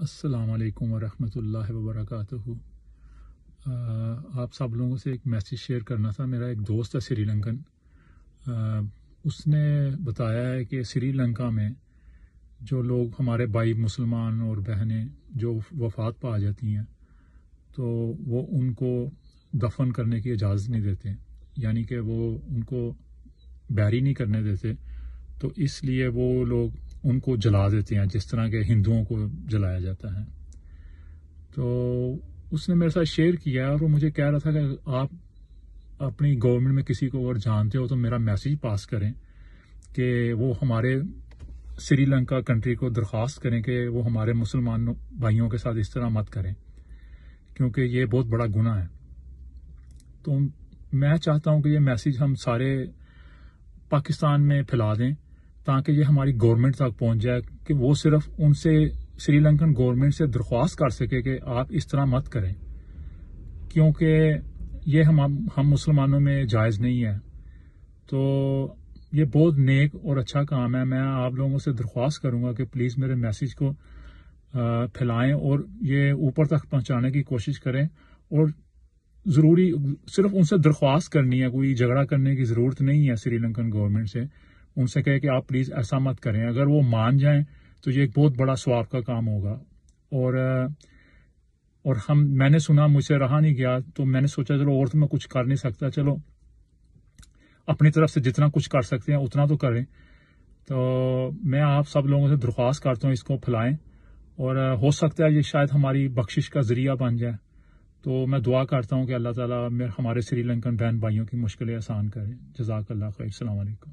السلام علیکم ورحمۃ اللہ وبرکاتہ۔ آپ سب لوگوں سے ایک میسیج شیئر کرنا تھا۔ میرا ایک دوست ہے سری لنکن، اس نے بتایا ہے کہ سری لنکا میں جو لوگ ہمارے بھائی مسلمان اور بہنیں جو وفات پا جاتی ہیں تو وہ ان کو دفن کرنے کی اجازت نہیں دیتے، یعنی کہ وہ ان کو بیری نہیں کرنے دیتے، تو اس لیے وہ لوگ ان کو جلا دیتے ہیں جس طرح کے ہندوؤں کو جلایا جاتا ہے۔ تو اس نے میرے ساتھ شیئر کیا اور وہ مجھے کہہ رہا تھا کہ آپ اپنی گورنمنٹ میں کسی کو اگر جانتے ہو تو میرا میسیج پاس کریں کہ وہ ہمارے سری لنکا کنٹری کو درخواست کریں کہ وہ ہمارے مسلمان بھائیوں کے ساتھ اس طرح مت کریں، کیونکہ یہ بہت بڑا گناہ ہے۔ تو میں چاہتا ہوں کہ یہ میسیج ہم سارے پاکستان میں پھیلا دیں تاکہ یہ ہماری گورنمنٹ تک پہنچ جائے کہ وہ صرف ان سے سری لنکن گورنمنٹ سے درخواست کر سکے کہ آپ اس طرح مت کریں، کیونکہ یہ ہم مسلمانوں میں جائز نہیں ہے۔ تو یہ بہت نیک اور اچھا کام ہے۔ میں آپ لوگوں سے درخواست کروں گا کہ پلیز میرے میسیج کو پھیلائیں اور یہ اوپر تک پہنچانے کی کوشش کریں، اور ضروری صرف ان سے درخواست کرنی ہے، کوئی جھگڑا کرنے کی ضرورت نہیں ہے سری لنکن گورنمنٹ سے۔ ان سے کہے کہ آپ پلیز ایسا مت کریں، اگر وہ مان جائیں تو یہ ایک بہت بڑا ثواب کا کام ہوگا۔ اور میں نے سنا، مجھ سے رہا نہیں گیا، تو میں نے سوچا چلو اور تو میں کچھ کر نہیں سکتا، چلو اپنی طرف سے جتنا کچھ کر سکتے ہیں اتنا تو کریں۔ تو میں آپ سب لوگوں سے درخواست کرتا ہوں اس کو پھیلائیں، اور ہو سکتا ہے یہ شاید ہماری بخشش کا ذریعہ بن جائے۔ تو میں دعا کرتا ہوں کہ اللہ تعالیٰ ہمارے سری لنکن بہن بھائیوں کی مشکلیں آسان کرے۔ جزاک اللہ خیر۔ السلام علیکم۔